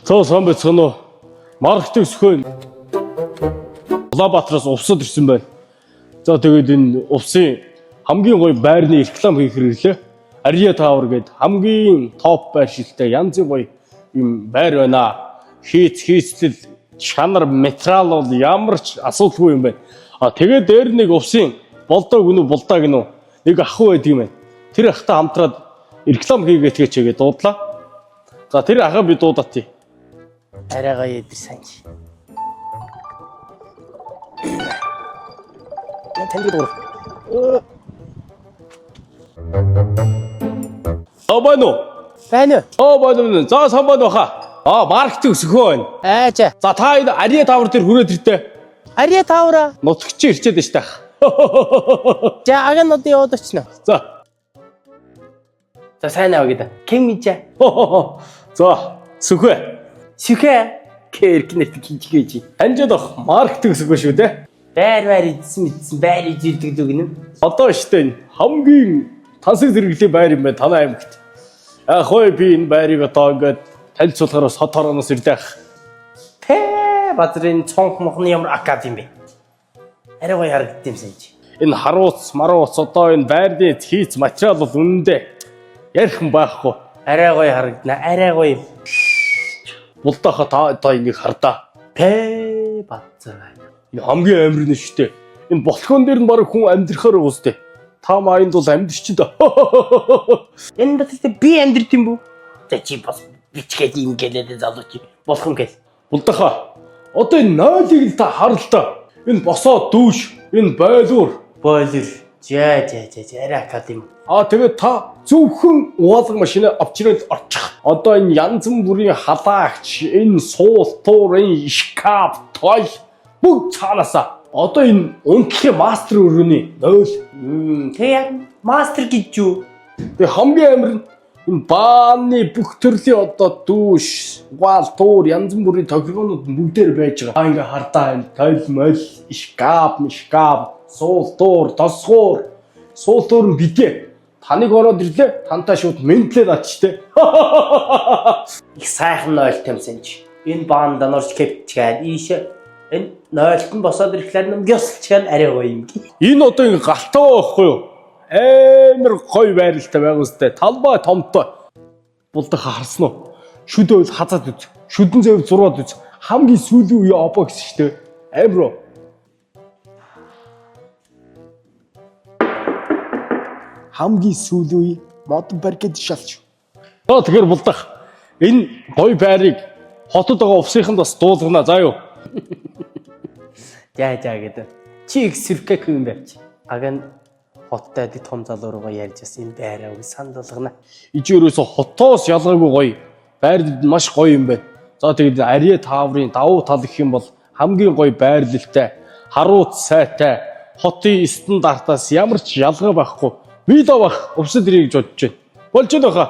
Цоо сан бацгано маркетинг зөвхөн Улаанбаатараас увсад ирсэн байна. За тэгээд энэ увсын хамгийн гоё байрны реклам хийх хэрэглээ. Ария Tower гэдэг хамгийн топ байр шилтэй янзын гоё юм байр байна. Хийцлэл чанар материал бол ямар ч асуудалгүй юм байна. Тэгээд дээр нэг увсын болдог гинүү булдаа гинүү нэг ах байдаг юм байна. Тэр ахтай хамтраад реклам хийгээч гэдэг дуудлаа. За тэр ахаа би дуудаад тий. Арайгаа ядар санж. Танд дуур. Байна. За сан байна баха. Маркетинг зөвхөн байна. За. За та энэ Ария Tower дээр хүрээд иртээ. Ария Tower. Нутагч ирчээд байна штах. За агнууд яваад очно. За. За сайн аа гэдэг. Кем ийжээ. За сүхэ. Кэркнэт хийчихээч. Анжид ах маркетинг зөвхөн шүү дээ. Байр идсэн байр идэлдэг дүгнэ. Одоо штэ хамгийн тансаг зэрэглэлийн байр юм байна танай аймагт. Хой би энэ байрыг одоо ингээд танилцуулахаар сод хорооноос ирлээ. Бадрын цонх мохны ямар академи бэ? Арай гоё харагдсан юм санаж. Энэ харуулц маруулц одоо энэ байрны хийц материал бол үнэндээ ярих байхгүй. Арай гоё харагдана. Арай гоё. Булдаахаа та одоо энийг хардаа. Бацаа. Энэ хамгийн амир нь штэ. Энэ болохон дээр нь баг хүн амьдрахаар уустэй. Та майнд бол амьдрч дээ. Энэ дэхтэй би амьдрт юм бүү? За чи бас бичгээд юм гэлээд залууч болох юм гээл. Булдаахаа одоо энэ нойлыг та хар л да. Энэ босоо дүүш, энэ бойлуур. За арай академи. Тэгээд та зөвхөн уулга машина авчираад орчих. Одоо энэ янз бүрийн халаагч, энэ суул, туур, энэ шкаф, той бүгд цаанаасаа. Одоо энэ унтхийн мастер өрөөний 0. Тэг яг мастер гэж юу? Тэгээ хамгийн амир нь энэ бааны бүх төрлийн одоо дүүш, гуал, туур, янз бүрийн тохиргоонууд бүгдээр байж байгаа. Ингээ хардаа энэ тойл, мол, шкаф, суул, туур, тосгуур, суул туур нь бидээ. Таныг ороод ирлээ. Тантай шууд ментлээд атчтэй. Их сайхан нойлт юм санаж. Энэ баан данорч кепчгээд ийшээ энэ нойлтон босоод ирэхлээр нам ёсчgaan арай гоё юм. Энэ одоо ингэ галтаа байхгүй юу? Амар гоё байралтай байгаа үстэй. Талбай томтой. Булдах харсан уу? Шүдөө хазаад үз. Шүдэн зэв зураад үз. Хамгийн сүүлийн үе опо гэсэн шүү дээ. Амар. Хамгийн сүүлийн үе модон парк гэдэг шалч. Тэгэхээр булдах энэ гоё байрыг хотод байгаа увсыханд бас дуулгана заа юу. За гэдэг. Чи их сэркэх юм байвч. Аган хоттой дэг том залуу руугаа ярьж бас энэ байраа санд болгоно. Ижээрөөсө хотоос ялгаагүй гоё. Байр маш гоё юм байна. За тэгээд Ария Tower-ын давуу тал гэх юм бол хамгийн гоё байрлалтай, харуулт сайтай, хотын стандартаас ямар ч ялгаа байхгүй. Видео бах өвсөд ирэх гэж бодож байна. Болж байна хаа.